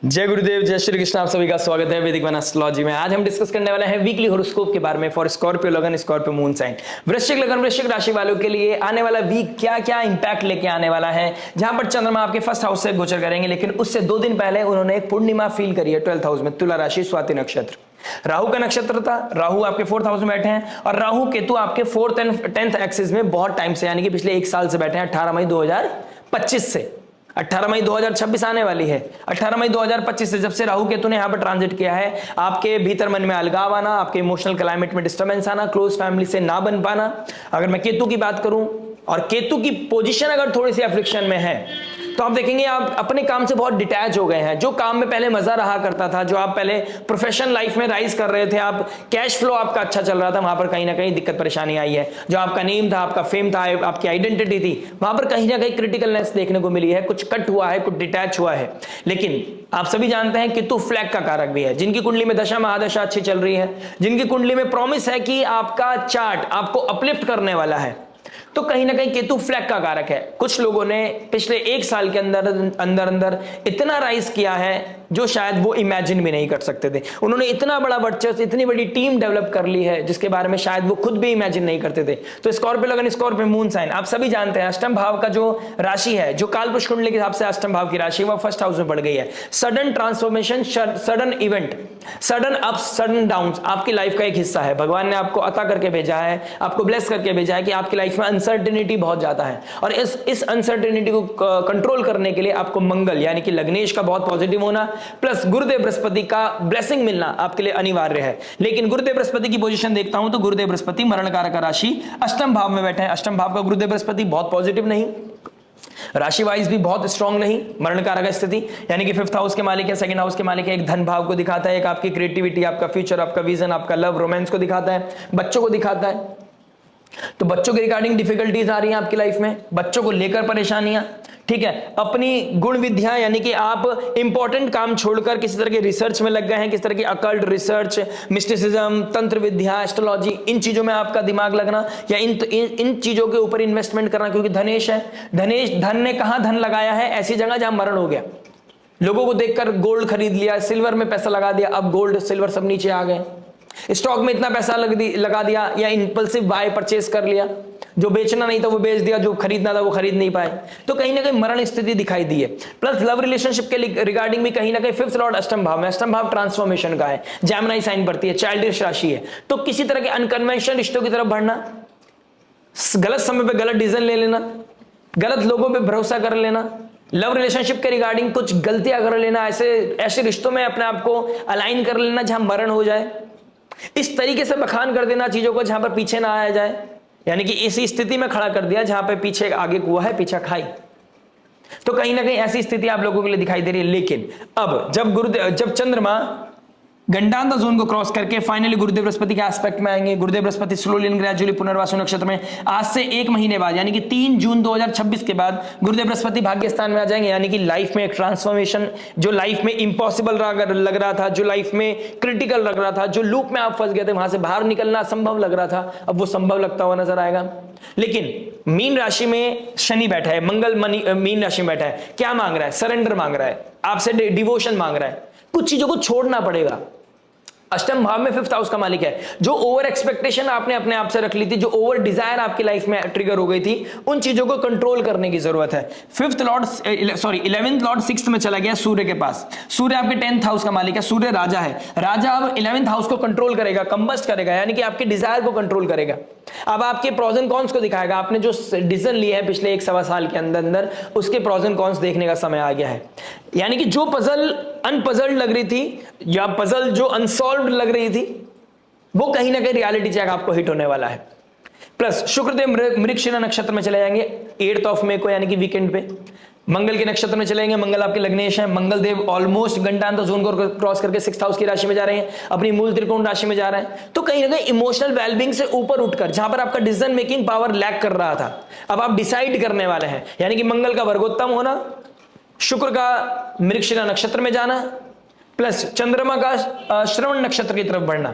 जय गुरुदेव, जय श्री कृष्ण। आप सभी का स्वागत है वैदिक वन एस्ट्रोलॉजी में। आज हम डिस्कस करने वाले हैं वीकली हॉरोस्कोप के बारे में फॉर स्कॉर्पियो लगन, स्कॉर्पियो मून साइन। वृश्चिक लगन, वृश्चिक राशि वालों के लिए आने वाला वीक क्या क्या इंपैक्ट लेके आने वाला है, जहां पर चंद्रमा आपके फर्स्ट हाउस से गोचर करेंगे, लेकिन उससे 2 दिन पहले उन्होंने एक पूर्णिमा फील करी है 12th हाउस में, तुला राशि, स्वाति नक्षत्र। राहु का नक्षत्र था, राहु आपके 4th हाउस में बैठे हैं और राहु केतु आपके 4th एंड 10th एक्सिस में बहुत टाइम से, यानी कि पिछले 1 साल से बैठे हैं, 18 मई 2025 से। 18 मई 2026 आने वाली है। 18 मई 2025 से जब से राहु केतु ने यहां पर ट्रांजिट किया है, आपके भीतर मन में अलगाव आना, आपके इमोशनल क्लाइमेट में डिस्टर्बेंस आना, क्लोज फैमिली से ना बन पाना। अगर मैं केतु की बात करूं और केतु की पोजीशन अगर थोड़ी सी अफ्लिक्शन में है तो आप देखेंगे आप अपने काम से बहुत डिटैच हो गए हैं। जो काम में पहले मजा रहा करता था, जो आप पहले प्रोफेशनल लाइफ में राइज कर रहे थे, आप कैश फ्लो आपका अच्छा चल रहा था, वहां पर कहीं ना कहीं दिक्कत परेशानी आई है। जो आपका नेम था, आपका फेम था, आपकी आइडेंटिटी थी, वहां पर कहीं ना कहीं क्रिटिकलनेस देखने को मिली है, कुछ कट हुआ है, कुछ डिटैच हुआ है। लेकिन आप सभी जानते हैं केतु फ्लैग का कारक भी है। जिनकी कुंडली में दशा महादशा अच्छी चल रही है, जिनकी कुंडली में प्रॉमिस है कि आपका चार्ट आपको अपलिफ्ट करने वाला है, तो कहीं ना कहीं केतु फ्लैग का कारक है। कुछ लोगों ने पिछले 1 साल के अंदर इतना राइज किया है जो शायद वो इमेजिन भी नहीं कर सकते थे। उन्होंने इतना बड़ा वर्चस्व, इतनी बड़ी टीम डेवलप कर ली है जिसके बारे में शायद वो खुद भी इमेजिन नहीं करते थे। तो स्कॉर्पियो लगन, स्कॉर्पियो मून साइन, आप सभी जानते हैं अष्टम भाव का जो राशि है, जो कालपुरुष कुंडली के हिसाब से अष्टम भाव की राशि, वो फर्स्ट हाउस में बढ़ गई है। Sudden transformation, sudden event, sudden ups, sudden downs आपकी लाइफ का एक हिस्सा है। भगवान ने आपको अता करके भेजा है, आपको ब्लेस करके भेजा है कि आपकी लाइफ में अनसर्टेनिटी बहुत ज्यादा है और इस अनसर्टेनिटी को कंट्रोल करने के लिए आपको मंगल यानी कि लग्नेश का बहुत पॉजिटिव होना प्लस गुरुदेव बृहस्पति का ब्लेसिंग मिलना आपके लिए अनिवार्य है। लेकिन गुरुदेव बृहस्पति की पोजीशन देखता हूं तो गुरुदेव बृहस्पति मरण कारक राशि अष्टम भाव में बैठे हैं। अष्टम भाव का गुरुदेव बृहस्पति बहुत पॉजिटिव नहीं, राशि वाइज भी बहुत स्ट्रांग नहीं, मरण कारक स्थिति, यानी कि 5th हाउस के मालिक है, 2nd हाउस के मालिक है। एक धन भाव को दिखाता है, एक आपकी क्रिएटिविटी, आपका फ्यूचर, आपका विजन, आपका लव, रोमांस को दिखाता है, बच्चों को दिखाता है। तो बच्चों के रिगार्डिंग डिफिकल्टीज आ रही हैं आपकी लाइफ में, बच्चों को लेकर परेशानियां, ठीक है। अपनी गुण विद्या यानी कि आप इंपॉर्टेंट काम छोड़कर किसी तरह के रिसर्च में लग गए हैं, किसी तरह की अकल्ट रिसर्च, मिस्टिसिज्म, तंत्र विद्या, एस्ट्रोलॉजी, इन चीजों में आपका दिमाग लगना या इन चीजों के ऊपर इन्वेस्टमेंट करना, क्योंकि धनेश है। धन ने कहां धन लगाया है? ऐसी जगह जहां मरण हो गया। लोगों को देखकर गोल्ड खरीद लिया, सिल्वर में पैसा लगा दिया, अब गोल्ड सिल्वर सब नीचे आ गए। स्टॉक में इतना पैसा लगा दिया या इंपल्सिव बाय परचेस कर लिया, जो बेचना नहीं था वो बेच दिया, जो खरीदना था वो खरीद नहीं पाए, तो कहीं ना कहीं मरण स्थिति दिखाई दी है। प्लस लव रिलेशनशिप के रिगार्डिंग भी कहीं ना कहीं 5th लॉर्ड अष्टम भाव में, अष्टम भाव ट्रांसफॉर्मेशन का है, जेमिनी साइन पड़ती है, चाइल्डिश राशि है, तो किसी तरह के अनकन्वेंशनल रिश्तों की तरफ बढ़ना, गलत समय पे गलत डिसीजन ले लेना, गलत लोगों पे भरोसा कर लेना, लव रिलेशनशिप के रिगार्डिंग कुछ गलतियां कर लेना, ऐसे रिश्तों में अपने आप को अलाइन कर लेना जहां मरण हो जाए, इस तरीके से बखान कर देना चीजों को जहां पर पीछे ना आया जाए, यानी कि इसी स्थिति में खड़ा कर दिया जहां पर पीछे आगे कुआ है, पीछे खाई। तो कहीं ना कहीं ऐसी स्थिति आप लोगों के लिए दिखाई दे रही है। लेकिन अब जब चंद्रमा गंडांता जोन को क्रॉस करके फाइनली गुरुदेव बृहस्पति के एस्पेक्ट में आएंगे, गुरुदेव बृहस्पति स्लोली एंड ग्रेजुअली पुनर्वासु नक्षत्र में आज से 1 महीने बाद यानी कि 3 जून 2026 के बाद गुरुदेव बृहस्पति भाग्य स्थान में आ जाएंगे। यानी कि लाइफ में एक ट्रांसफॉर्मेशन, जो लाइफ में इंपॉसिबल लग रहा था, जो लाइफ में क्रिटिकल लग रहा था, जो लूप में आप फंस गए थे, वहां से बाहर निकलना असंभव लग रहा था, अब वो संभव लगता हुआ नजर आएगा। लेकिन मीन राशि में शनि बैठा है, मंगल मीन राशि में बैठा है, क्या मांग रहा है? सरेंडर मांग रहा है, आपसे डिवोशन मांग रहा है, कुछ चीजों को छोड़ना पड़ेगा। अष्टम भाव में 5th हाउस का मालिक है। जो ओवर एक्सपेक्टेशन आपने अपने आप से रख ली थी, जो ओवर डिजायर आपकी लाइफ में ट्रिगर हो गई थी, उन चीजों को कंट्रोल करने की जरूरत है। 11th लॉर्ड 6th में चला गया सूर्य के पास। सूर्य आपके 10th हाउस का मालिक है, सूर्य राजा है। राजा अब 11th हाउस को कंट्रोल करेगा, कंबस्ट करेगा, यानी कि आपके डिजायर को कंट्रोल करेगा। अब आपके प्रोज एंड कॉन्स को दिखाएगा। आपने जो डिसीजन लिए है पिछले 1 सवा साल के अंदर उसके प्रोज एंड कॉन्स देखने का समय आ गया है। यानी कि जो पजल अनपजल्ड लग रही थी या पजल जो अनसॉल्व्ड लग रही थी, वो कहीं ना कहीं रियलिटी चेक आपको हिट होने वाला है। प्लस शुक्रदेव मृगशिरा नक्षत्र में चले जाएंगे 8th ऑफ मई को, यानी कि वीकेंड पे। मंगल के नक्षत्र में चलेंगे, मंगल आपके लग्नेश है। मंगल देव ऑलमोस्ट गंडांता जोन को क्रॉस करके 6th हाउस की राशि में जा रहे हैं, अपनी मूल त्रिकोण राशि में जा रहे हैं। तो कहीं ना कहीं इमोशनल वेलबींग से ऊपर उठकर, जहां पर आपका डिसीजन मेकिंग पावर लैक कर रहा था, अब आप डिसाइड करने वाले हैं। यानी कि मंगल का वर्गोत्तम होना, शुक्र का मृगशिरा नक्षत्र में जाना, प्लस चंद्रमा का श्रवण नक्षत्र की तरफ बढ़ना।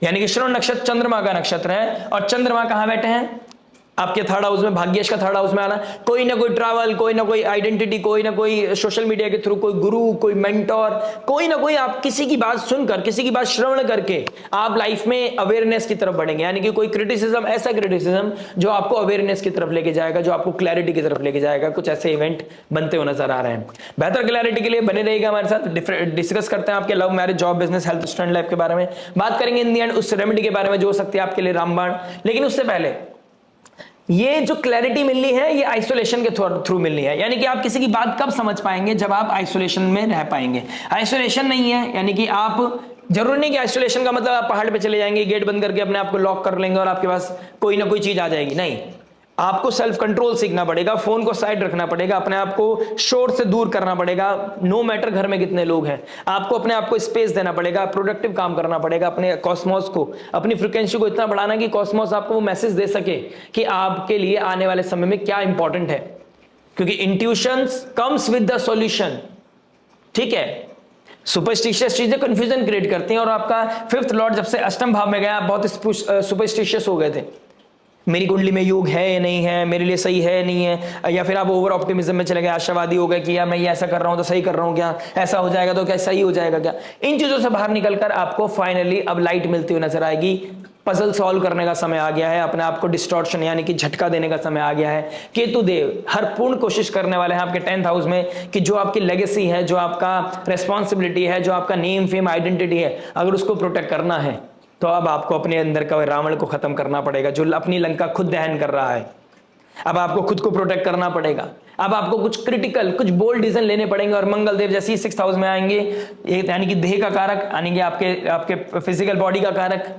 यानी कि श्रवण नक्षत्र चंद्रमा का नक्षत्र है और चंद्रमा कहां बैठे हैं? आपके थर्ड हाउस में, भाग्येश का थर्ड हाउस में आना, कोई ना कोई ट्रैवल, कोई ना कोई आइडेंटिटी, कोई ना कोई सोशल मीडिया के थ्रू कोई गुरु, कोई मेंटोर, कोई ना कोई आप किसी की बात सुनकर, किसी की बात श्रवण करके आप लाइफ में अवेयरनेस की तरफ बढ़ेंगे। यानी कि कोई क्रिटिसिज्म, ऐसा क्रिटिसिज्म जो आपको अवेयरनेस की तरफ लेके जाएगा, जो आपको क्लैरिटी की तरफ लेके जाएगा। कुछ ऐसे इवेंट बनते हुए नजर आ रहे हैं। बेहतर क्लैरिटी के लिए बने रहिएगा हमारे साथ। डिस्कस करते हैं आपके love, marriage, job, business, health, student life के बारे में बात करेंगे इन दी एंड उस रेमेडी के बारे में जो हो सकती है आपके लिए रामबाण। लेकिन उससे पहले ये जो क्लैरिटी मिलनी है ये आइसोलेशन के थ्रू मिलनी है। यानी कि आप किसी की बात कब समझ पाएंगे, जब आप आइसोलेशन में रह पाएंगे। आइसोलेशन नहीं है यानी कि आप, जरूरी नहीं कि आइसोलेशन का मतलब आप पहाड़ पे चले जाएंगे, गेट बंद करके अपने आप को लॉक कर लेंगे और आपके पास कोई ना कोई चीज आ जाएगी। नहीं, आपको सेल्फ कंट्रोल सीखना पड़ेगा, फोन को साइड रखना पड़ेगा, अपने आप को शोर से दूर करना पड़ेगा। नो मैटर घर में कितने लोग हैं, आपको अपने आप को स्पेस देना पड़ेगा, प्रोडक्टिव काम करना पड़ेगा, अपने कॉस्मोस को, अपनी फ्रीक्वेंसी को इतना बढ़ाना कि कॉस्मोस आपको वो मैसेज दे सके कि आपके लिए आने वाले समय में क्या इंपॉर्टेंट है। क्योंकि intuitions comes with the solution. ठीक है, सुपरस्टिशियस चीजें कंफ्यूजन क्रिएट करती हैं और आपका फिफ्थ लॉर्ड जब से अष्टम भाव में गया आप बहुत सुपरस्टिशियस हो गए थे। मेरी कुंडली में योग है या नहीं है, मेरे लिए सही है नहीं है, या फिर आप ओवर ऑप्टिमिज्म में चले गए, आशावादी हो गए कि यार मैं ये ऐसा कर रहा हूं तो सही कर रहा हूं क्या, ऐसा हो जाएगा तो क्या सही हो जाएगा क्या। इन चीजों से बाहर निकलकर आपको फाइनली अब लाइट मिलती हुई नजर आएगी। पजल सॉल्व करने का समय आ गया है, अपने आप को डिस्टॉर्शन यानी कि झटका देने का समय आ गया है। केतु देव हर पूर्ण कोशिश करने वाले हैं आपके 10th हाउस में कि जो आपकी लेगेसी है, जो आपका रेस्पॉन्सिबिलिटी है, जो आपका नेम फेम आइडेंटिटी है, अगर उसको प्रोटेक्ट करना है तो अब आपको अपने अंदर का रावण को खत्म करना पड़ेगा जो अपनी लंका खुद दहन कर रहा है। अब आपको खुद को प्रोटेक्ट करना पड़ेगा। अब आपको कुछ क्रिटिकल, कुछ बोल्ड डिसीजन लेने पड़ेंगे और मंगल देव जैसे ही 6th हाउस में आएंगे, यानी कि देह का कारक, यानी कि आपके फिजिकल बॉडी का कारक।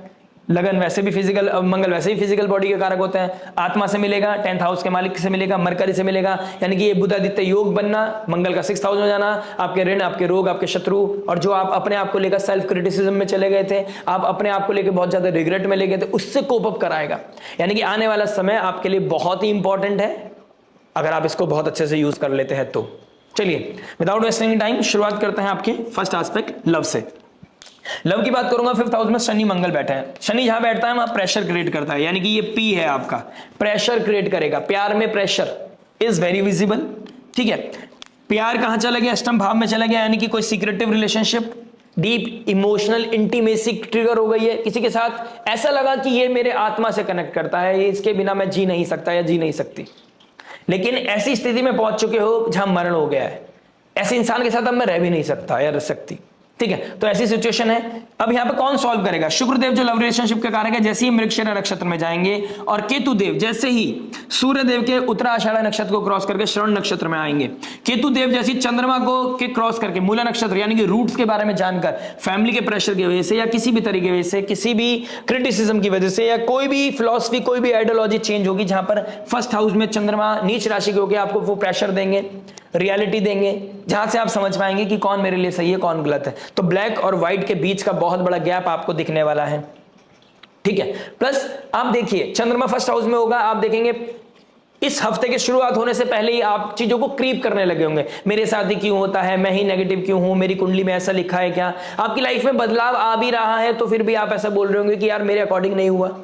लगन वैसे भी फिजिकल, मंगल वैसे ही फिजिकल बॉडी के कारक होते हैं। आत्मा से मिलेगा, 10th हाउस के मालिक से मिलेगा, मरकरी से मिलेगा, यानी कि ये बुधादित्य योग बनना, मंगल का 6th हाउस में जाना, आपके ऋण, आपके रोग, आपके शत्रु, और जो आप अपने आप को लेकर सेल्फ क्रिटिसिज्म में चले गए थे, आप अपने आप को लेकर बहुत ज्यादा रिग्रेट में ले गए थे, उससे कोप अप कराएगा। यानी कि आने वाला समय आपके लिए बहुत ही इंपॉर्टेंट है अगर आप इसको बहुत अच्छे से यूज कर लेते हैं तो। चलिए विदाउट वेस्टिंग टाइम शुरुआत करते हैं आपके फर्स्ट एस्पेक्ट लव से। लव की बात करूंगा, 5th हाउस में शनि मंगल बैठा है। शनि जहां बैठता है वहां प्रेशर क्रिएट करता है, यानी कि ये पी है आपका, प्रेशर क्रिएट करेगा। प्यार में प्रेशर इज वेरी विजिबल। ठीक है, प्यार कहां चला गया, अष्टम भाव में चला गया, यानी कि कोई secretive relationship, deep emotional intimacy trigger हो गई है किसी के साथ। ऐसा लगा कि ये मेरे आत्मा से कनेक्ट करता है, ये इसके बिना मैं जी नहीं सकता या जी नहीं सकती। लेकिन ऐसी स्थिति में पहुंच चुके हो जहां मरण हो गया है, ऐसे इंसान के साथ अब मैं रह भी नहीं सकता या रह सकती। ठीक है, तो ऐसी सिचुएशन है। अब यहां पे कौन सॉल्व करेगा, शुक्रदेव जो लव रिलेशनशिप के कारक है, जैसे ही मृगशिरा नक्षत्र में जाएंगे, और केतु देव जैसे ही सूर्यदेव के उत्तरा आषाढ़ नक्षत्र को क्रॉस करके श्रवण नक्षत्र में आएंगे, केतु देव जैसी चंद्रमा को के क्रॉस करके मूला नक्षत्र यानी कि रूट्स के बारे में जानकर, फैमिली के प्रेशर की वजह से या किसी भी तरीके की वजह से, किसी भी क्रिटिसिज्म की वजह से, या कोई भी फिलॉसफी, कोई भी आइडियोलॉजी चेंज होगी जहां पर 1st हाउस में चंद्रमा नीच राशि के होकर आपको वो प्रेशर देंगे, रियलिटी देंगे, जहां से आप समझ पाएंगे कि कौन मेरे लिए सही है कौन गलत है। तो ब्लैक और व्हाइट के बीच का बहुत बड़ा गैप आपको दिखने वाला है। ठीक है, प्लस आप देखिए चंद्रमा 1st हाउस में होगा, आप देखेंगे इस हफ्ते की शुरुआत होने से पहले ही आप चीजों को क्रीप करने लगे होंगे। मेरे साथ ही क्यों होता है, मैं ही नेगेटिव क्यों हूं, मेरी कुंडली में ऐसा लिखा है क्या। आपकी लाइफ में बदलाव आ भी रहा है तो फिर भी आप ऐसा बोल रहे होंगे कि यार मेरे अकॉर्डिंग नहीं हुआ,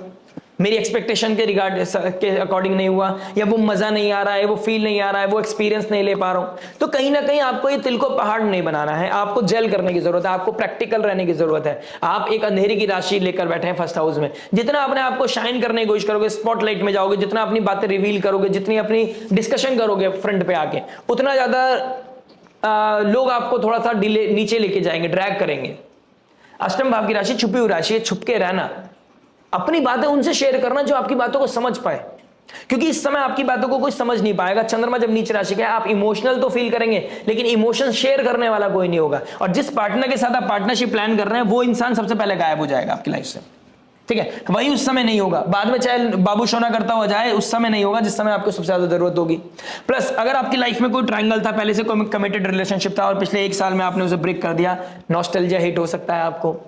मेरी एक्सपेक्टेशन के रिगार्ड के अकॉर्डिंग नहीं हुआ, या वो मजा नहीं आ रहा है, वो फील नहीं आ रहा है, वो एक्सपीरियंस नहीं ले पा रहा हूं। तो कहीं ना कहीं आपको ये तिल को पहाड़ नहीं बनाना है, आपको जेल करने की जरूरत है, आपको प्रैक्टिकल रहने की जरूरत है। आप एक अंधेरी की राशि लेकर बैठे हैं 1st हाउस में। जितना अपने आप को शाइन करने की कोशिश करोगे, स्पॉटलाइट में जाओगे, जितना अपनी बातें रिवील करोगे, जितनी अपनी डिस्कशन करोगे फ्रंट पे आके, उतना ज्यादा लोग आपको थोड़ा सा नीचे लेके जाएंगे, ड्रैग करेंगे। अष्टम भाव की राशि छुपी हुई राशि है, छुप के रहना, अपनी बातें उनसे शेयर करना जो आपकी बातों को समझ पाए, क्योंकि इस समय आपकी बातों को कोई समझ नहीं पाएगा। चंद्रमा जब नीचे राशि का है, आप इमोशनल तो फील करेंगे लेकिन इमोशन शेयर करने वाला कोई नहीं होगा, और जिस पार्टनर के साथ आप पार्टनरशिप प्लान कर रहे हैं वो इंसान सबसे पहले गायब हो जाएगा आपकी लाइफ से। ठीक है, वही उस समय नहीं होगा, बाद में चाहे बाबू सोना करता हुआ जाए, उस समय नहीं होगा जिस समय आपको सबसे ज्यादा जरूरत होगी। प्लस अगर आपकी लाइफ में कोई ट्रायंगल था, पहले से कोई कमिटेड रिलेशनशिप था और पिछले 1 साल में आपने उसे ब्रेक कर दिया, नॉस्टैल्जिया हिट हो सकता है आपको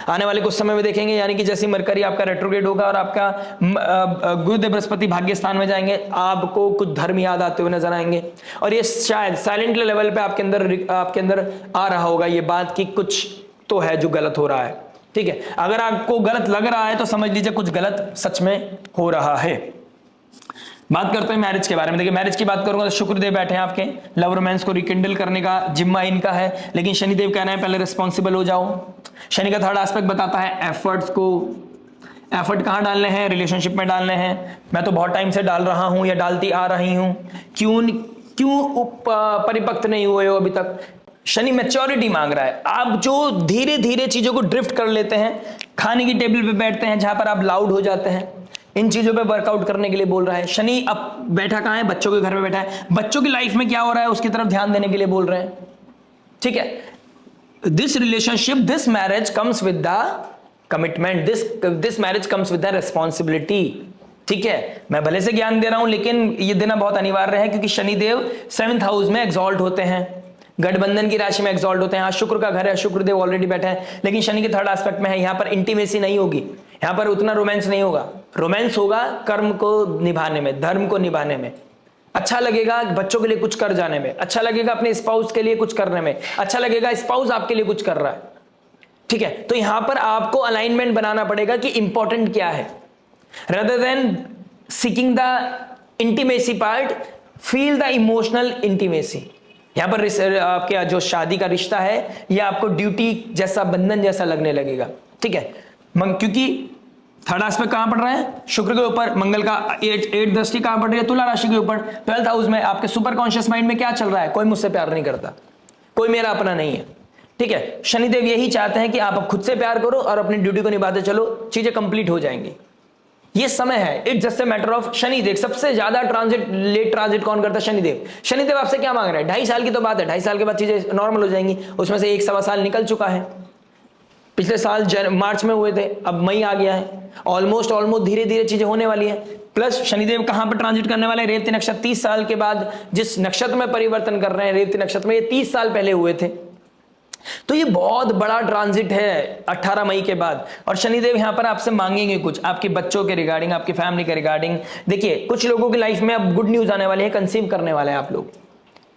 आने वाले कुछ समय में देखेंगे। यानी कि जैसे मरकरी आपका रेट्रोग्रेड होगा और आपका गुरुदेव बृहस्पति भाग्य स्थान में जाएंगे, आपको कुछ धर्म याद आते हुए नजर आएंगे, और ये शायद साइलेंट लेवल पे आपके अंदर आ रहा होगा ये बात कि कुछ तो है जो गलत हो रहा है। ठीक है, अगर आपको गलत लग रहा है तो समझ लीजिए कुछ गलत सच में हो रहा है। बात करते हैं मैरिज के बारे में। देखिए मैरिज की बात करूंगा तो शुक्रदेव बैठे हैं आपके, लव रोमांस को रिकिंडल करने का जिम्मा इनका है, लेकिन शनिदेव कह रहे हैं पहले रिस्पॉन्सिबल हो जाओ। शनि का थर्ड एस्पेक्ट बताता है एफर्ट्स को, एफर्ट कहाँ डालने हैं, रिलेशनशिप में डालने हैं। मैं तो बहुत टाइम से डाल रहा हूं या डालती आ रही हूं, क्यों परिपक्व नहीं हुए हो अभी तक। शनि मैच्योरिटी मांग रहा है। आप जो धीरे धीरे चीजों को ड्रिफ्ट कर लेते हैं, खाने की टेबल पे बैठते हैं जहां पर आप लाउड हो जाते हैं, इन चीजों पे वर्कआउट करने के लिए बोल रहा है। शनि अब बैठा कहां है, बच्चों के घर में बैठा है, बच्चों की लाइफ में क्या हो रहा है उसकी तरफ ध्यान देने के लिए बोल रहे हैं। ठीक है, this relationship, this marriage comes with the commitment, this marriage comes with the responsibility. ठीक है, मैं भले से ज्ञान दे रहा हूं लेकिन ये देना बहुत अनिवार्य है, क्योंकि शनिदेव 7th हाउस में एग्जॉल्ट होते हैं, गठबंधन की राशि में एग्जॉल्ट होते हैं। शुक्र का घर है, शुक्रदेव ऑलरेडी बैठा है, लेकिन शनि के थर्ड एस्पेक्ट में है। यहां पर इंटीमेसी नहीं होगी, यहां पर उतना रोमांस नहीं होगा। रोमांस होगा कर्म को निभाने में, धर्म को निभाने में। अच्छा लगेगा बच्चों के लिए कुछ कर जाने में, अच्छा लगेगा अपने स्पाउस के लिए कुछ करने में, अच्छा लगेगा स्पाउस आपके लिए कुछ कर रहा है। ठीक है, तो यहां पर आपको अलाइनमेंट बनाना पड़ेगा कि इंपॉर्टेंट क्या है। rather than seeking the intimacy part, feel the emotional intimacy। यहां पर आपके जो शादी का रिश्ता है यह आपको ड्यूटी जैसा, बंधन जैसा लगने लगेगा। ठीक है, क्योंकि थर्ड एस्पेक्ट कहां पड़ रहा है, शुक्र के ऊपर, मंगल का 8 दृष्टि कहां पड़ रही है, तुला राशि के ऊपर, 12th हाउस में। आपके सुपर कॉन्शियस माइंड में क्या चल रहा है, कोई मुझसे प्यार नहीं करता, कोई मेरा अपना नहीं है। ठीक है, शनिदेव यही चाहते हैं कि आप अब खुद से प्यार करो और अपनी ड्यूटी को निभाते चलो, चीजें कंप्लीट हो जाएंगी। ये समय है, it's just a matter of. Shanidev सबसे ज्यादा ट्रांजिट, लेट ट्रांजिट कौन करता है, शनिदेव। शनिदेव आपसे क्या मांग रहा है, 2.5 साल की तो बात है, 2.5 साल के बाद चीजें नॉर्मल हो जाएंगी। उसमें से 1 सवा साल निकल चुका है, पिछले साल मार्च में हुए थे, अब मई आ गया है। ऑलमोस्ट धीरे धीरे चीजें होने वाली है। प्लस शनिदेव कहां पर ट्रांजिट करने वाले, रेवती नक्षत्र। 30 साल के बाद जिस नक्षत्र में परिवर्तन कर रहे हैं, रेवती नक्षत्र में, ये 30 साल पहले हुए थे, तो ये बहुत बड़ा ट्रांजिट है 18 मई के बाद। और शनिदेव यहां पर आपसे मांगेंगे कुछ, आपके बच्चों के रिगार्डिंग, आपकी फैमिली के रिगार्डिंग। देखिए कुछ लोगों की लाइफ में अब गुड न्यूज आने वाली है, कंसीव करने वाले हैं आप लोग।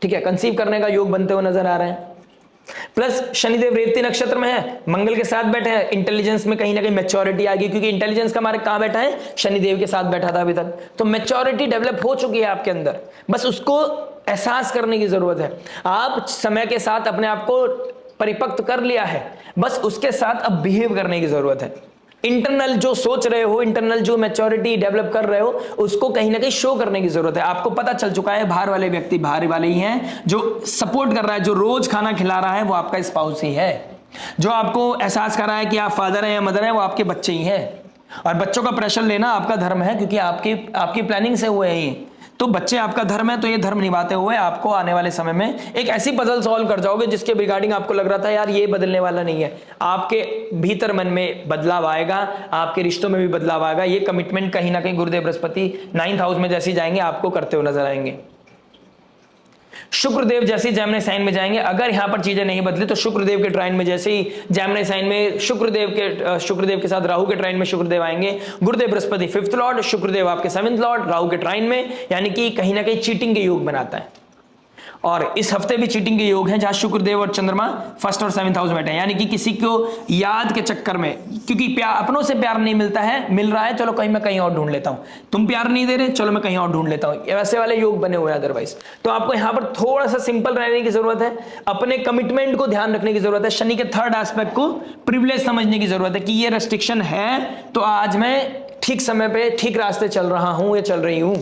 ठीक है, कंसीव करने का योग बनते हुए नजर आ रहे हैं। प्लस शनिदेव रेवती नक्षत्र में है, मंगल के साथ बैठे हैं, इंटेलिजेंस में कहीं ना कहीं मैच्योरिटी आ गई, क्योंकि इंटेलिजेंस का मार्ग कहां बैठा है, शनिदेव के साथ बैठा था अभी तक। तो मैच्योरिटी डेवलप हो चुकी है आपके अंदर, बस उसको एहसास करने की जरूरत है। आप समय के साथ अपने आप को परिपक्व कर लिया है, बस उसके साथ अब बिहेव करने की जरूरत है। इंटरनल जो सोच रहे हो, इंटरनल जो मैच्योरिटी डेवलप कर रहे हो, उसको कहीं ना कहीं शो करने की जरूरत है। आपको पता चल चुका है बाहर वाले व्यक्ति बाहर वाले ही हैं, जो सपोर्ट कर रहा है, जो रोज खाना खिला रहा है वो आपका स्पाउस ही है, जो आपको एहसास कर रहा है कि आप फादर हैं या मदर हैं, वो आपके बच्चे ही हैं। और बच्चों का प्रेशर लेना आपका धर्म है, क्योंकि आपकी प्लानिंग से हुए हैं। तो बच्चे आपका धर्म है, तो ये धर्म निभाते हुए आपको आने वाले समय में एक ऐसी पजल सॉल्व कर जाओगे जिसके रिगार्डिंग आपको लग रहा था यार ये बदलने वाला नहीं है। आपके भीतर मन में बदलाव आएगा, आपके रिश्तों में भी बदलाव आएगा। ये कमिटमेंट कहीं ना कहीं गुरुदेव बृहस्पति 9th हाउस में जैसे जाएंगे आपको करते हुए नजर आएंगे। शुक्रदेव जैसे ही जेमिनी साइन में जाएंगे, अगर यहां पर चीजें नहीं बदली तो शुक्रदेव के ट्राइन में जैसे ही जेमिनी साइन में शुक्रदेव के साथ राहु के ट्राइन में शुक्रदेव आएंगे। गुरुदेव बृहस्पति 5th लॉर्ड, शुक्रदेव आपके 7th लॉर्ड, राहु के ट्राइन में, यानी कि कहीं ना कहीं चीटिंग के योग बनाता है। और इस हफ्ते भी चीटिंग के योग हैं, जहां शुक्रदेव और चंद्रमा 1st और 7th हाउस में बैठे हैं, यानी कि किसी को याद के चक्कर में, क्योंकि अपनों से प्यार नहीं मिलता है, मिल रहा है चलो कहीं मैं कहीं और ढूंढ लेता हूं, तुम प्यार नहीं दे रहे चलो मैं कहीं और ढूंढ लेता हूं, वैसे वाले योग बने हुए हैं। अदरवाइज तो आपको यहां पर थोड़ा सा सिंपल रहने की जरूरत है, अपने कमिटमेंट को ध्यान रखने की जरूरत है, शनि के थर्ड एस्पेक्ट को प्रिविलेज समझने की जरूरत है कि ये रेस्ट्रिक्शन है तो आज मैं ठीक समय पे ठीक रास्ते चल रहा हूं या चल रही हूं,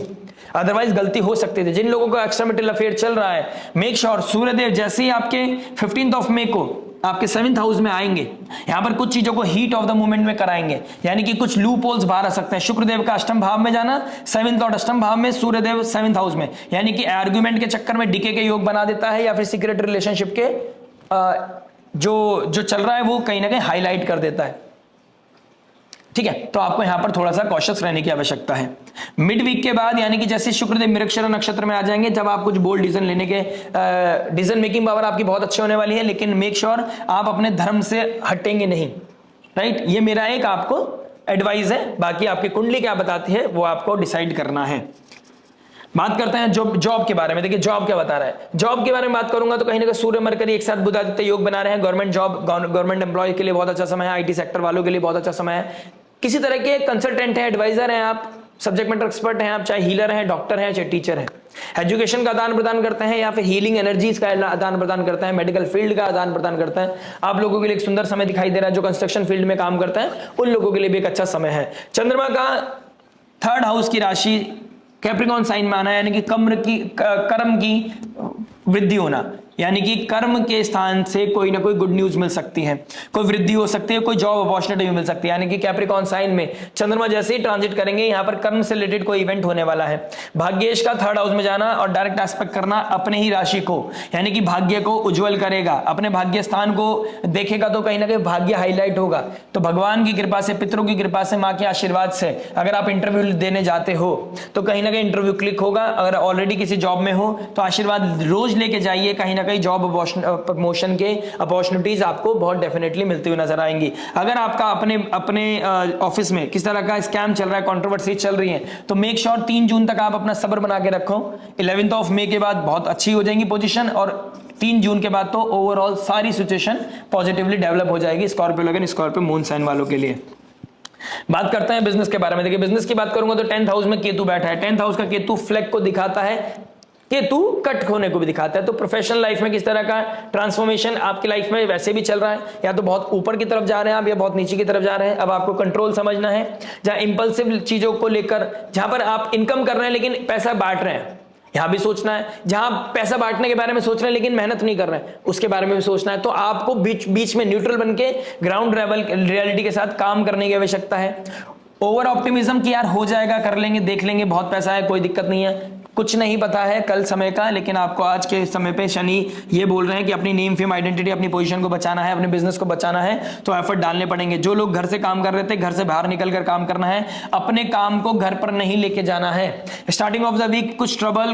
अदरवाइज गलती हो सकती थी। जिन लोगों का एक्स्ट्रामैरिटल अफेयर चल रहा है, मेक श्योर सूर्यदेव जैसे ही आपके 15th ऑफ मई को आपके 7th हाउस में आएंगे, यहां पर कुछ चीजों को हीट ऑफ द मोमेंट में कराएंगे, यानी कि कुछ लूप होल्स बाहर आ सकते हैं। शुक्रदेव का अष्टम भाव में जाना, 7th लॉर्ड अष्टम भाव में, सूर्यदेव 7th हाउस में, यानी कि आर्ग्यूमेंट के चक्कर में डीके के योग बना देता है, या फिर सीक्रेट रिलेशनशिप के जो चल रहा है वो कहीं ना कहीं हाईलाइट कर देता है। ठीक है, तो आपको यहां पर थोड़ा सा कॉशियस रहने की आवश्यकता है। मिड वीक के बाद, यानी कि जैसे शुक्रदेव मृगशिरा नक्षत्र में आ जाएंगे, जब आप कुछ बोल्ड डिसीजन लेने के डिसीजन मेकिंग पावर आपकी बहुत अच्छी होने वाली है, लेकिन मेक श्योर आप अपने धर्म से हटेंगे नहीं। राइट, ये मेरा एक आपको एडवाइस है, बाकी आपकी कुंडली क्या बताती है वो आपको डिसाइड करना है। बात करते हैं जॉब के बारे में। देखिए जॉब क्या बता रहा है, जॉब के बारे में बात करूंगा तो कहीं ना कहीं सूर्य मरकरी एक साथ बुध आदित्य योग बना रहे हैं। गवर्नमेंट जॉब, गवर्नमेंट एम्प्लॉय के लिए बहुत अच्छा समय है, आईटी सेक्टर वालों के लिए बहुत अच्छा समय है। किसी तरह के कंसल्टेंट है, एडवाइजर हैं आप, सब्जेक्ट मैटर एक्सपर्ट हैं आप, चाहे हीलर हैं, डॉक्टर हैं, चाहे टीचर हैं। एजुकेशन का आदान प्रदान करते हैं या फिर हीलिंग एनर्जीज का आदान प्रदान करते हैं, मेडिकल फील्ड का आदान प्रदान करते हैं। आप लोगों के लिए एक सुंदर समय दिखाई दे रहा है। जो कंस्ट्रक्शन फील्ड में काम करते हैं उन लोगों के लिए भी एक अच्छा समय है। चंद्रमा का 3rd हाउस की राशि कैप्रिकॉर्न साइन में आना है, यानी कि कर्म की वृद्धि होना, यानी कि कर्म के स्थान से कोई ना कोई गुड न्यूज मिल सकती है, कोई वृद्धि हो सकती है, कोई जॉब अपॉर्चुनिटी मिल सकती है। यानी कि कैप्रिकॉर्न साइन में चंद्रमा जैसे ही ट्रांजिट करेंगे यहां पर कर्म से रिलेटेड कोई इवेंट होने वाला है। भाग्येश का 3rd हाउस में जाना और डायरेक्ट एस्पेक्ट करना अपने ही राशि को, यानी कि भाग्य को उज्जवल करेगा, अपने भाग्य स्थान को देखेगा तो कहीं ना कहीं भाग्य हाईलाइट होगा। तो भगवान की कृपा से, पितरों की कृपा से, माँ के आशीर्वाद से अगर आप इंटरव्यू देने जाते हो तो कहीं ना कहीं इंटरव्यू क्लिक होगा। अगर ऑलरेडी किसी जॉब में हो तो आशीर्वाद रोज लेके जाइए, कहीं ना कहीं जॉब प्रमोशन के अपॉर्चुनिटीज आपको बहुत डेफिनेटली मिलती हुई नजर आएंगी। अगर आपका अपने ऑफिस में किस तरह का स्कैम चल रहा है, कंट्रोवर्सी चल रही है, तो मेक श्योर 3 जून तक आप अपना सब्र बना के रखो। 11th ऑफ मई के बाद बहुत अच्छी हो जाएंगी पोजीशन और 3 जून के बाद तो ओवरऑल सारी सिचुएशन पॉजिटिवली डेवलप हो जाएगी स्कॉर्पियो लगन, स्कॉर्पियो मून साइन वालों के लिए। बात करते हैं बिजनेस के बारे में। देखिए बिजनेस की बात करूंगा तो 10th हाउस में केतु बैठा है। 10th हाउस का केतु फ्लैग को दिखाता है, केतु कट होने को भी दिखाता है। तो प्रोफेशनल लाइफ में किस तरह का ट्रांसफॉर्मेशन आपकी लाइफ में वैसे भी चल रहा है, या तो बहुत ऊपर की तरफ जा रहे हैं आप या बहुत नीचे की तरफ जा रहे हैं। अब आपको कंट्रोल समझना है, जहां इंपल्सिव चीजों को लेकर, जहां पर आप इनकम कर रहे हैं लेकिन पैसा बांट रहे हैं, यहां भी सोचना है। जहां पैसा बांटने के बारे में सोच रहे हैं लेकिन मेहनत नहीं कर रहे हैं, उसके बारे में भी सोचना है। तो आपको बीच में न्यूट्रल बन के ग्राउंड लेवल रियलिटी के साथ काम करने की आवश्यकता है। ओवर ऑप्टिमिज्म की यार हो जाएगा, कर लेंगे, देख लेंगे, बहुत पैसा है, कोई दिक्कत नहीं है, कुछ नहीं पता है कल समय का, लेकिन आपको आज के समय पे शनि ये बोल रहे हैं कि अपनी नेम, फेम, आइडेंटिटी, अपनी पोजीशन को बचाना है, अपने बिजनेस को बचाना है, तो एफर्ट डालने पड़ेंगे। जो लोग घर से काम कर रहे थे, घर से बाहर निकल कर काम करना है, अपने काम को घर पर नहीं लेके जाना है। स्टार्टिंग ऑफ द वीक कुछ ट्रबल,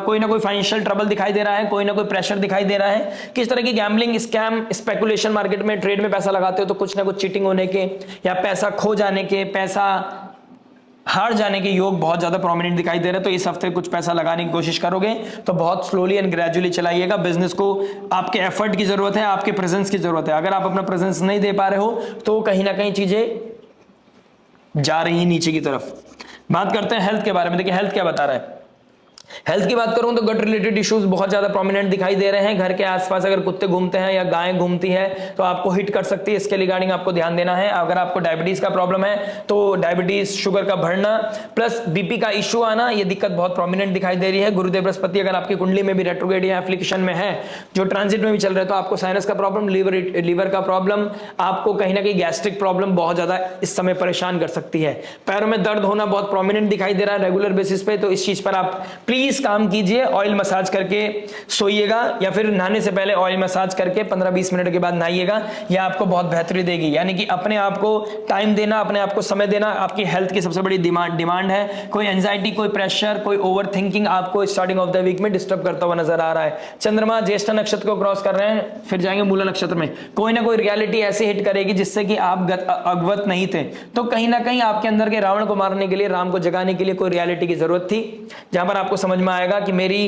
कोई ना कोई फाइनेंशियल ट्रबल दिखाई दे रहा है, कोई ना कोई प्रेशर दिखाई दे रहा है। किस तरह की गैम्बलिंग, स्कैम, स्पेकुलेशन, मार्केट में ट्रेड में पैसा लगाते हो तो कुछ ना कुछ चीटिंग होने के या पैसा खो जाने के, पैसा हार जाने के योग बहुत ज्यादा प्रोमिनेंट दिखाई दे रहे हैं। तो इस हफ्ते कुछ पैसा लगाने की कोशिश करोगे तो बहुत स्लोली एंड ग्रेजुअली चलाइएगा। बिजनेस को आपके एफर्ट की जरूरत है, आपके प्रेजेंस की जरूरत है। अगर आप अपना प्रेजेंस नहीं दे पा रहे हो तो कहीं ना कहीं चीजें जा रही हैं नीचे की तरफ। बात करते हैं हेल्थ के बारे में। देखिए हेल्थ क्या बता रहा है। हेल्थ की बात करूं तो गट रिलेटेड इश्यूज बहुत ज्यादा प्रोमिनेंट दिखाई दे रहे हैं। घर के आसपास अगर कुत्ते घूमते हैं या गायें घूमती है तो आपको हिट कर सकती है, इसके रिगार्डिंग आपको ध्यान देना है। अगर आपको डायबिटीज का प्रॉब्लम है तो डायबिटीज, शुगर का बढ़ना प्लस बीपी का इश्यू आना, ये दिक्कत बहुत प्रोमिनेंट दिखाई दे रही है। गुरुदेव बृहस्पति अगर आपकी कुंडली में भी रेट्रोग्रेड या एप्लीकेशन में है, जो ट्रांजिट में भी चल रहे हैं, तो आपको साइनस का प्रॉब्लम, लीवर का प्रॉब्लम, आपको कहीं ना कहीं गैस्ट्रिक प्रॉब्लम बहुत ज्यादा इस समय परेशान कर सकती है। पैरों में दर्द होना बहुत प्रोमिनेंट दिखाई दे रहा है रेगुलर बेसिस पे, तो इस चीज पर आप प्लीज काम कीजिए। ऑयल मसाज करके सोइएगा या फिर नहाने से पहले ऑयल मसाज करके 15-20 मिनट के बाद नहाइएगा, यह आपको बहुत बेहतरी देगी। यानी कि अपने आप को टाइम देना, अपने आप को समय देना आपकी हेल्थ की सबसे बड़ी डिमांड है। कोई एंजाइटी, कोई प्रेशर, कोई ओवर थिंकिंग आपको स्टार्टिंग ऑफ द वीक में डिस्टर्ब करता हुआ नजर आ रहा है। चंद्रमा ज्येष्ठ नक्षत्र को क्रॉस कर रहे हैं, फिर जाएंगे मूला नक्षत्र में। कोई ना कोई रियलिटी ऐसे हिट करेगी जिससे कि आप अवगत नहीं थे, तो कहीं ना कहीं आपके अंदर के रावण को मारने के लिए, राम को जगाने के लिए कोई रियलिटी की जरूरत थी, जहां पर आपको समझ में आएगा कि मेरी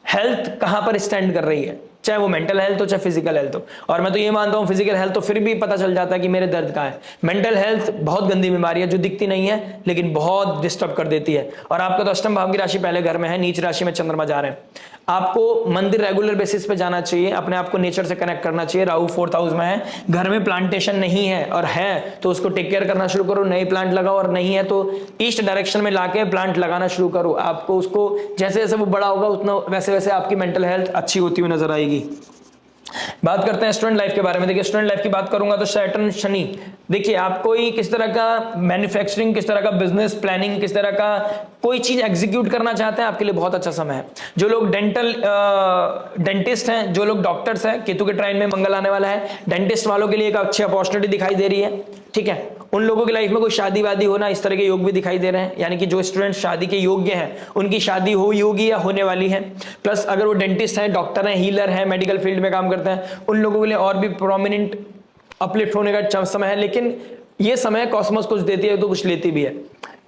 हेल्थ कहां पर स्टैंड कर रही है, चाहे वो मेंटल हेल्थ हो चाहे फिजिकल हेल्थ हो। और मैं तो ये मानता हूं फिजिकल हेल्थ तो फिर भी पता चल जाता है कि मेरे दर्द कहां है। मेंटल हेल्थ बहुत गंदी बीमारी है जो दिखती नहीं है लेकिन बहुत डिस्टर्ब कर देती है। और आपका तो अष्टम भाव की राशि पहले घर में है, नीच राशि में चंद्रमा जा रहे हैं। आपको मंदिर रेगुलर बेसिस पे जाना चाहिए, अपने आप को नेचर से कनेक्ट करना चाहिए। राहु 4th हाउस में है, घर में प्लांटेशन नहीं है और है तो उसको टेक केयर करना शुरू करो, नए प्लांट लगाओ, और नहीं है तो ईस्ट डायरेक्शन में लाके प्लांट लगाना शुरू करो। आपको उसको जैसे जैसे वो बड़ा होगा उतना वैसे वैसे आपकी मेंटल हेल्थ अच्छी होती हुई नजर आएगी। बात करते हैं स्टूडेंट लाइफ के बारे में। देखिए स्टूडेंट लाइफ की बात करूंगा तो सैटर्न, शनि, देखिए आप कोई किस तरह का मैन्युफैक्चरिंग, किस तरह का बिजनेस प्लानिंग, किस तरह का कोई चीज एग्जीक्यूट करना चाहते हैं, आपके लिए बहुत अच्छा समय है। जो लोग डेंटिस्ट हैं, जो लोग डॉक्टर्स हैं, केतु के ट्राइन में मंगल आने वाला है, डेंटिस्ट वालों के लिए एक अच्छी अपॉर्चुनिटी दिखाई दे रही है। ठीक है, उन लोगों की लाइफ में कोई शादी वादी होना, इस तरह के योग भी दिखाई दे रहे हैं। यानी कि जो स्टूडेंट शादी के योग्य हैं उनकी शादी होगी या होने वाली है। प्लस अगर वो डेंटिस्ट हैं, डॉक्टर हैं, हीलर हैं, मेडिकल फील्ड में काम करते हैं, उन लोगों के लिए और भी प्रोमिनेंट अपलिफ्ट होने का समय है। लेकिन ये समय कॉस्मोस कुछ देती है तो कुछ लेती भी है।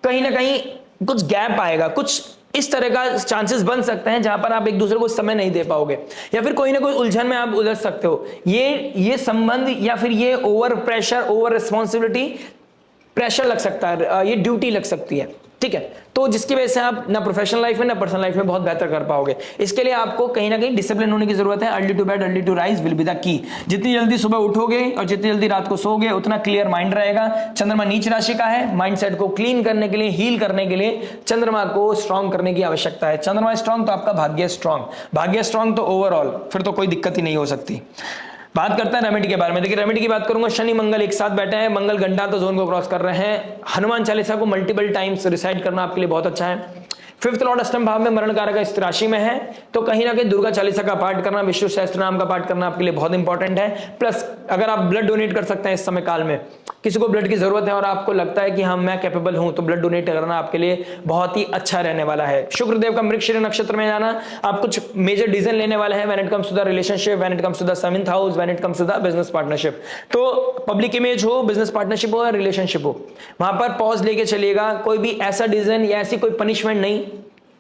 कहीं ना कहीं कुछ गैप आएगा, कुछ इस तरह का चांसेस बन सकते हैं जहां पर आप एक दूसरे को समय नहीं दे पाओगे, या फिर कोई ना कोई उलझन में आप उलझ सकते हो। ये संबंध या फिर ये over pressure, over responsibility, pressure लग सकता है, ये ड्यूटी लग सकती है। ठीक है। तो जिसकी वजह से आप ना प्रोफेशनल लाइफ में ना पर्सनल लाइफ में बहुत बेहतर कर पाओगे। इसके लिए आपको कहीं ना कहीं डिसिप्लिन होने की जरूरत है। Early to bed early to rise will be the key. जितनी जल्दी सुबह उठोगे और जितनी जल्दी रात को सोओगे उतना क्लियर माइंड रहेगा। चंद्रमा नीच राशि का है, माइंडसेट को क्लीन करने के लिए, हील करने के लिए चंद्रमा को स्ट्रांग करने की आवश्यकता है। चंद्रमा स्ट्रांग तो आपका भाग्य स्ट्रांग, भाग्य स्ट्रांग तो ओवरऑल फिर तो कोई दिक्कत ही नहीं हो सकती। बात करते हैं रेमेडी के बारे में। देखिए रेमेडी की बात करूंगा, शनि मंगल एक साथ बैठे हैं, मंगल घंटा तो जोन को क्रॉस कर रहे हैं। हनुमान चालीसा को मल्टीपल टाइम्स रिसाइट करना आपके लिए बहुत अच्छा है। फिफ्थ लॉर्ड अष्टम भाव में मरण कारक इस राशि में है, तो कहीं ना कहीं दुर्गा चालीसा का पाठ करना, विष्णु सहस्त्र नाम का पाठ करना आपके लिए बहुत इंपॉर्टेंट है। प्लस अगर आप ब्लड डोनेट कर सकते हैं इस समय काल में, किसी को ब्लड की जरूरत है और आपको लगता है कि हाँ मैं कैपेबल हूं, तो ब्लड डोनेट करना आपके लिए बहुत ही अच्छा रहने वाला है। शुक्रदेव का मृगशिरा नक्षत्र में जाना, आप कुछ मेजर डिसीजन लेने वाले हैं when it comes to the relationship, when it comes to the 7th house, when it comes to the business partnership. तो पब्लिक इमेज हो, बिजनेस पार्टनरशिप हो या रिलेशनशिप हो, वहां पर पॉज लेके चलिएगा। कोई भी ऐसा डिसीजन या ऐसी कोई पनिशमेंट नहीं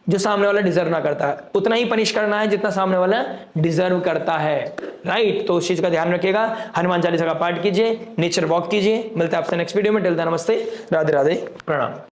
जो सामने वाला डिजर्व ना करता है, उतना ही पनिश करना है जितना सामने वाला डिजर्व करता है, राइट। तो उस चीज का ध्यान रखिएगा। हनुमान चालीसा का पाठ कीजिए, नेचर वॉक कीजिए। मिलते हैं आपसे नेक्स्ट वीडियो में। टिल देन नमस्ते, राधे राधे, प्रणाम।